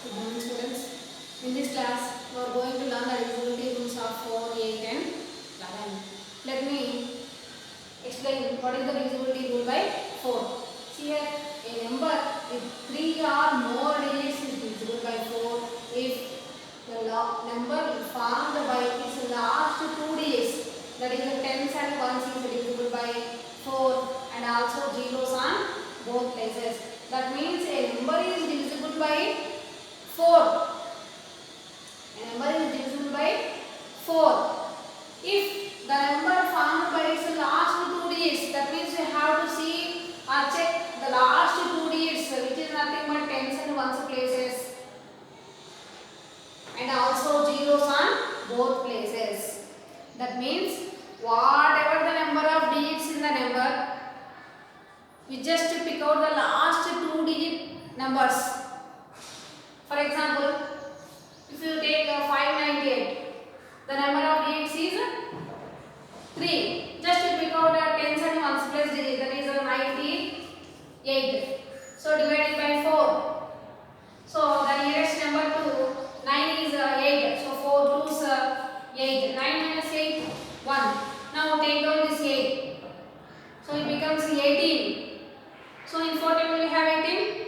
Good morning students. In this class, we are going to learn the divisibility rules of 4, 8 and 11. Let me explain what is the divisibility rule by 4. See here, a number with 3 or more digits is divisible by 4 if the number formed by its last 2 digits, that is the tens and ones, is divisible by 4 and also zeros on both places. That means a number is divisible by 4. A number is divisible by 4 if the number formed by its last 2 digits. That means we have to see or check the last 2 digits, which is nothing but tens and ones places, and also zeros on both places. That means whatever the number of digits in the number, we just pick out the last 2 digit numbers. For example, if you take 598, the number of digits is 3. Just to pick out the tens and ones place digit, that is 98. So divided by 4. So the nearest number to 9 is 8. So 4 2's 8. 9 minus 8, 1. Now take down this 8. So it becomes 18. So in 4 table we have 18?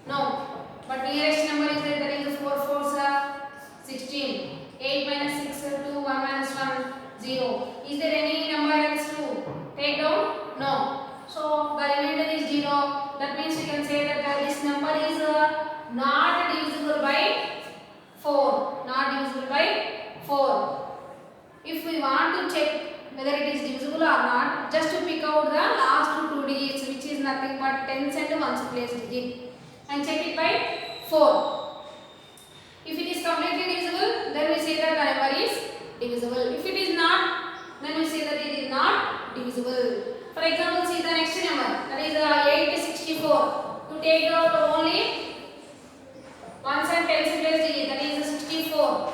No. But nearest number is that is 4 4's 16. 8 minus 6, 2, 1 minus 1, 0. Is there any number else to take down? No. So the remainder is 0. That means we can say that this number is not divisible by 4. Not divisible by 4. If we want to check whether it is divisible or not, just to pick out the last 2 digits, which is nothing but tens and ones place digit, and check it by 4. If it is completely divisible, then we say that the number is divisible. If it is not, then we say that it is not divisible. For example, see the next number, that is 8 to 64. To take out only ones and tens place digit, that is 64.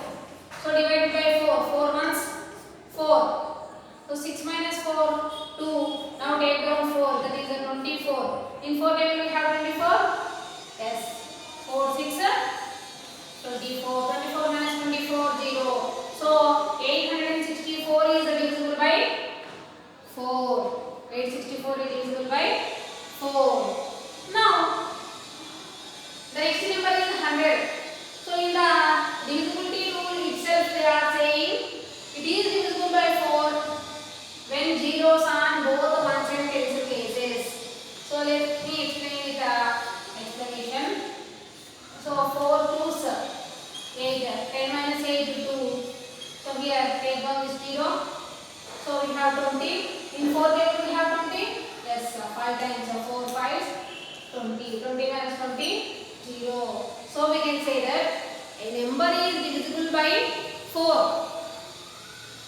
So divided by 4. 4 ones 4. So 6 minus 4, 2. Now take down 4, that is 24. In 4 table we have 24. Yes. 4 6 24. 24 minus 24, 0. So 864 is divisible by 4. 864 is divisible by 4. Now the next number is 100. So in the divisibility rule itself they are saying it is divisible by 4 when zeros on both ones and tens places. So let me explain with the explanation. So 4 2's 8, 10 minus 8 2. So here take down this 0. So we have 20. In 4 table we have 20. Yes, 5 times 4 5's 20. 20 minus 20, 0. So we can say that a number is divisible by 4.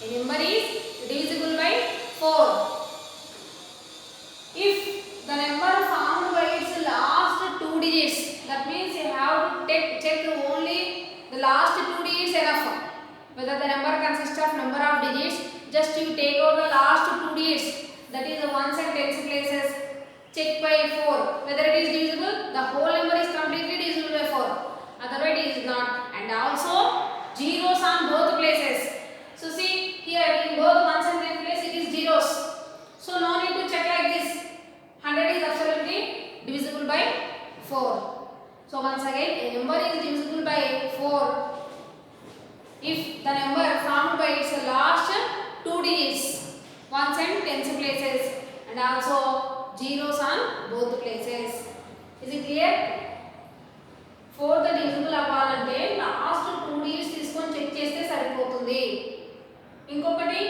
A number is divisible by 4 if the number formed by its last 2 digits. That means you have to check only the last 2 digits enough. Whether the number consists of number of digits, just you take out the last 2 digits, that is the ones and tens places. Check by 4 whether it is divisible. The whole number is completely divisible by 4. Otherwise it is not. And also zeros on both places. So see here in both ones and tens place it is zeros. So no need to check like this. 100 is absolutely divisible by 4. So once again, a number is divisible by 4 if the number formed by its last 2 digits, ones and tens places, and also zeros on both places. Is it clear? 4 the divisible అవ్వాలంటే last 2 digits తీసుకొని check చేస్తే సరిపోతుంది. ఇంకొకటి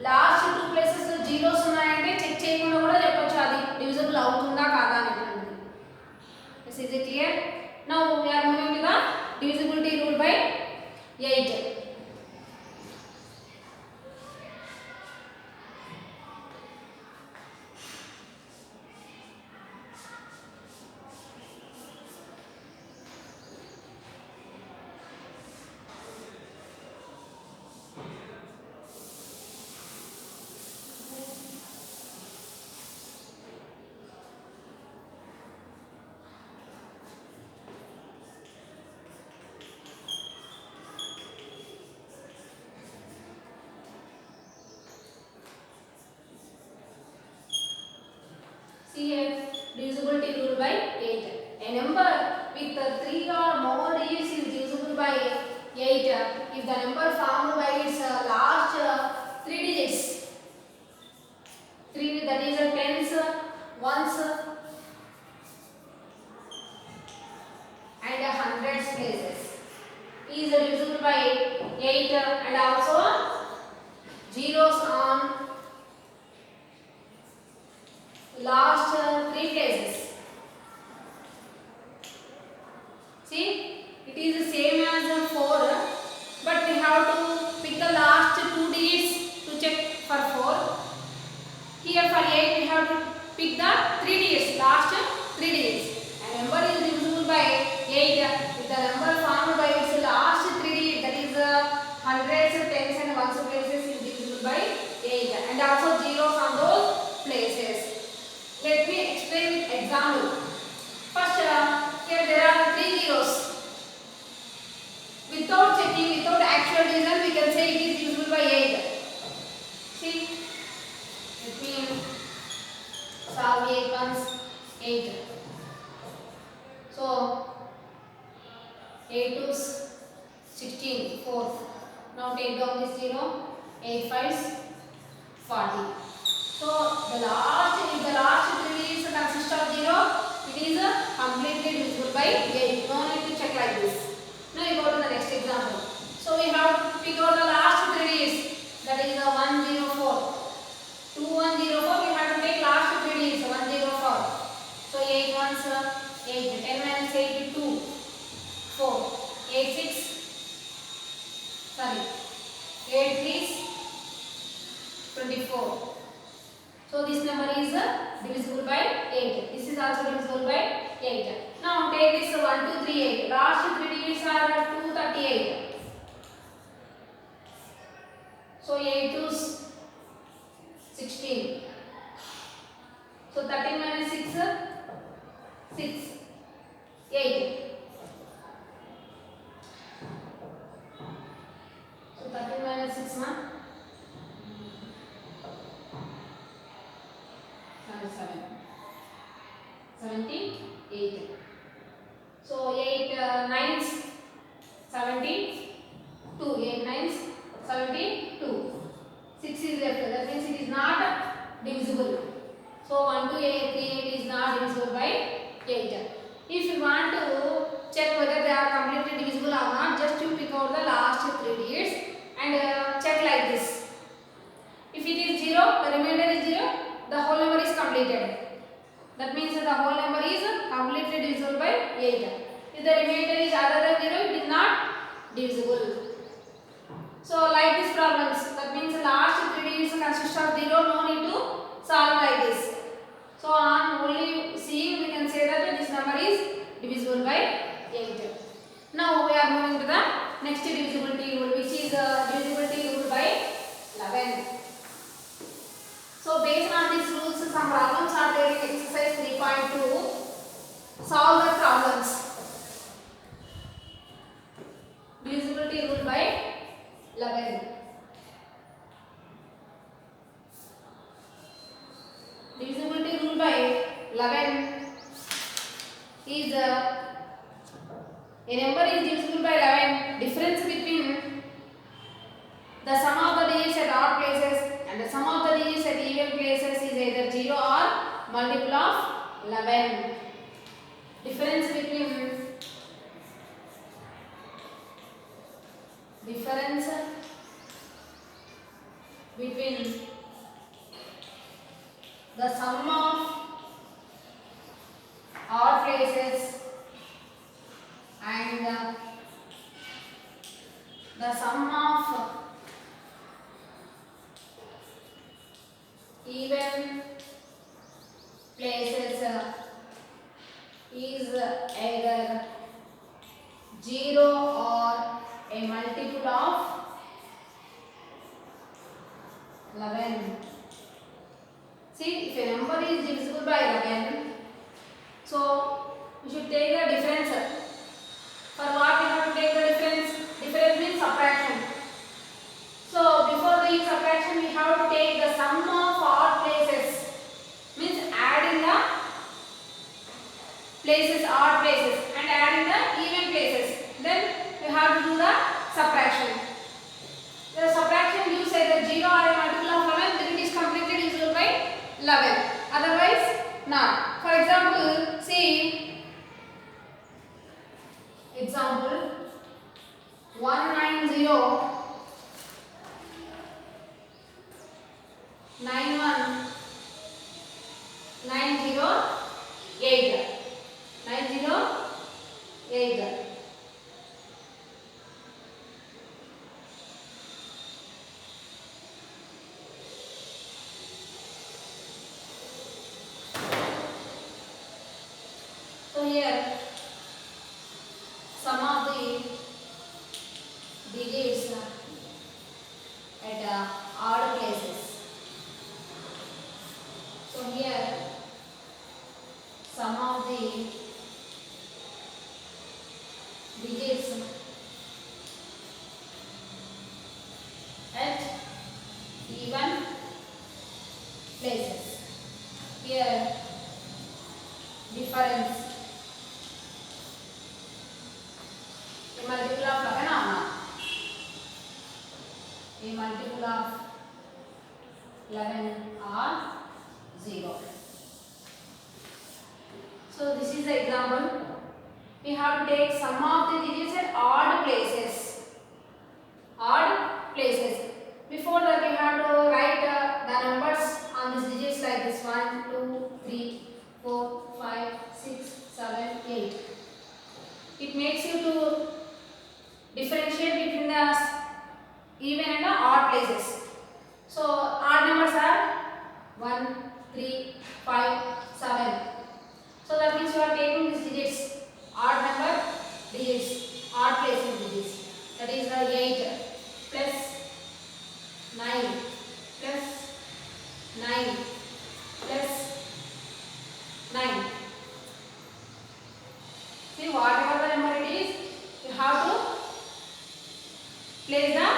last 2 places zeros ఉన్నాయంటే check చేయకుండా కూడా చెప్పొచ్చు అది డివిజిబుల్ అవుతుందా కాదా అనేటువంటిది. Is it clear? Now we are moving to the divisibility rule by 8. See here, divisibility rule by 8. A number with 3 or more digits is divisible by 8 if the number formed by its last 3 digits. 3, that is tens, ones and hundreds places is divisible by 8 and also zeros on last 3 places. See, it is the same as 4, but we have to pick the last 2 digits to check for 4. Here for 8 we have to pick the 3 digits, last 3 digits. A number is divisible by 8 if the number formed by its last 3 digits, that is hundreds, tens and ones places is divisible by 8 and also zeros on those places. Let me explain with example. First, here there are 3 zeros. Without checking, without actual division, we can say it is divisible by 8. See, let me solve 8 ones 8. So 8 twos 16, 4. Now take down this 0. 8 fives 40. So if the last 3 digits consist of 0, it is completely divisible by 8. No need to check like this. Now you go to the next example. So we have to pick out the last 3 digits, that is 104. 2104, we have to take last 3 digits 104. So 8 ones 8, 10 minus 8 2, 4, 8 6, sorry, 8 3s 24. So this number is divisible by 8. This is also divisible by 8. Now take this 1 2 3 8. Last 3 digits are 238. So 8 twos 16. So 13 minus 6 6 8. So 13 minus 6 ma 7. 78. So 8 nines 72. 8 nines 72. 6 is left. That means it is not divisible. So 1 to 8, 3 8 is not divisible by 8. If you want to check whether they are completely divisible or not, just you pick out the last 3 digits and check like this. If it is 0, the remainder is 0, the whole number is completed. That means the whole number is completely divisible by 8. If the remainder is other than 0, it is not divisible. So like these problems, that means the last 3 digits consist of 0, no need to solve like this. So on only seeing we can say that this number is divisible by 8. Now we are moving to the next divisibility rule, which is divisibility rule by 11. So based on these rules, some problems are there in exercise 3.2. Solve the problems. Divisibility rule by 11. Divisibility rule by 11 is a number is divisible by 11. Difference between the sum of the digits at odd places and the sum of the digits at even places is either 0 or multiple of 11. Difference between the sum of odd places and the sum of even places is either 0 or a multiple of 11. See, if a number is divisible by 11, so we should take the difference. For what we have to take the difference? Difference means subtraction. So before doing subtraction, we have to take the sum of odd places, means add in the places, odd places, and add in the even places. Then we have to do the subtraction. The subtraction gives either 0 or a multiple of 11, then it is completely divisible by 11. Otherwise, not. For example, see, example 190 91 908 908. So here some of the digits at odd places. So here some of the digits at even places. Here difference a multiple of 11 or not? A multiple of 11 or 0. So this is the example. We have to take sum of the digits at odd places. Odd places. Before that we have to write the numbers on these digits like this: 1, 2, 3, 4, 5, 6, 7, 8. It makes you to differentiate between the even and the odd places. So odd numbers are 1, 3, 5, 7. So that means you are taking these digits, odd number digits, odd places digits. That is the 8 plus 9 plus 9 plus 9. See, whatever the number it is, you have to place the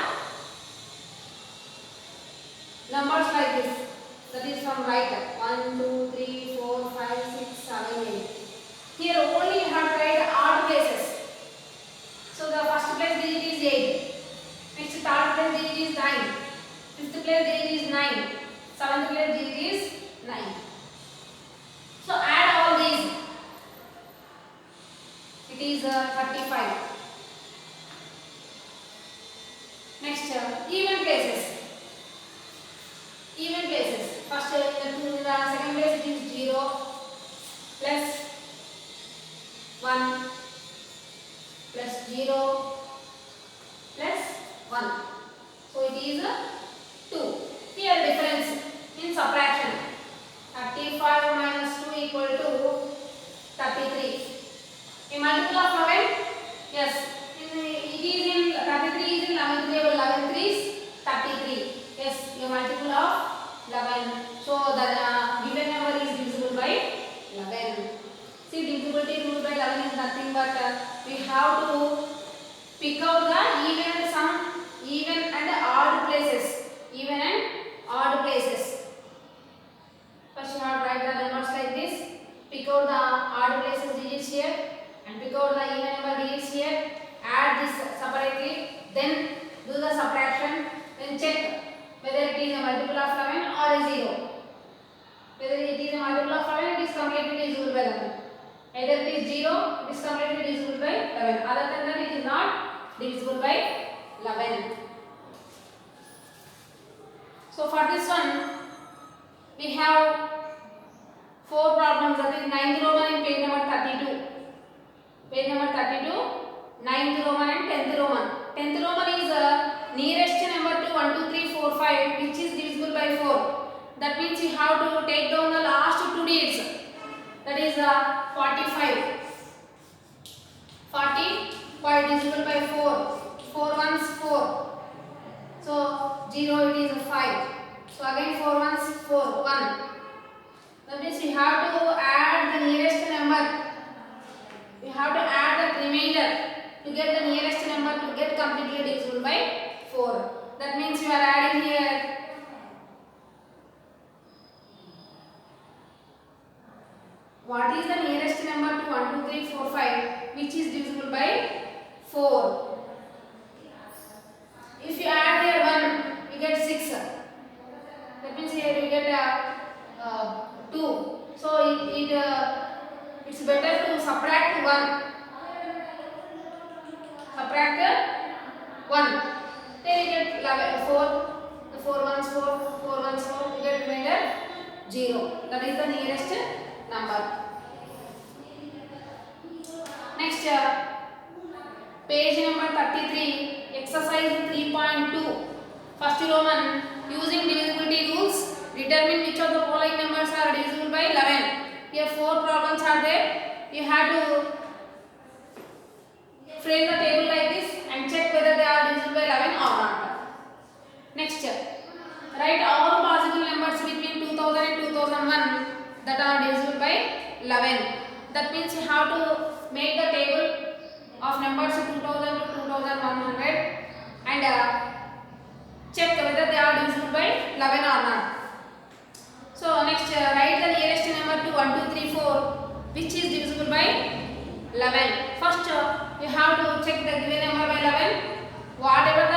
numbers like this. That is from right. 1, 2, 3, 4, 5, 6, 7, 8. Here only you have to write odd places. So the first place digit is 8. Next third place digit is 9. Fifth place digit is 9. Seventh place digit is 9. So add all these. It is 35. Next even places. Even places. First in the second place it is 0 plus 1 plus 0 plus 1. So it is 2. Here difference in subtraction. 35 minus 2 equal to 33. A multiple of 11? Yes. It is in 33 is in 11th table. 11 is 33. Yes, a multiple of 11. So the given number is divisible by 11. See, divisibility rule by 11 is nothing but we have to pick out the even and odd places. Even and odd places. First you have to write the numbers like this. Pick out the odd places digits here and pick out the even number digits here. Add this separately. Then do the subtraction. Then check whether it is a multiple of 11 or a 0. Whether it is a multiple of 11, it is completely divisible by 11. Either it is 0, it is completely divisible by 11. Other than that, it is not divisible by 11. So for this one, we have 4 problems. That is 9th Roman in page number 32. Page number 32, 9th Roman and 10th Roman. 10th Roman is nearest number to 1, 2, 3, 4, 5, which is divisible by 4. That means you have to take down the last 2 digits. That is 45. 40 divisible by 4. 4 ones 4. So 0 it is 5. So again 4 ones 4. 1. That means you have to add the nearest number. You have to add the remainder to get the nearest number to get completely divisible by 4. That means you are adding here 1, What is the nearest number to 1, 2, 3, 4, 5 which is divisible by 4? If you add here 1, you get 6. That means here you get 2. So it's better to subtract 1. Subtract 1. Then you get 11, 4. The 4 ones 4, 4 ones 4. You get remainder 0. That is the nearest number. Next, page number 33, exercise 3.2. First Roman, using divisibility rules, determine which of the following numbers are divisible by 11. Here 4 problems are there. You have to frame the table like this and check whether they are divisible by 11 or not. Next, write all possible numbers between 2000 and 2001 that are divisible by 11. That means you have to make the table of numbers 2000 to 2100 and check whether they are divisible by 11 or not. So next, write the nearest number to 1, 2, 3, 4 which is divisible by 11. First, you have to check the given number by 11. Whatever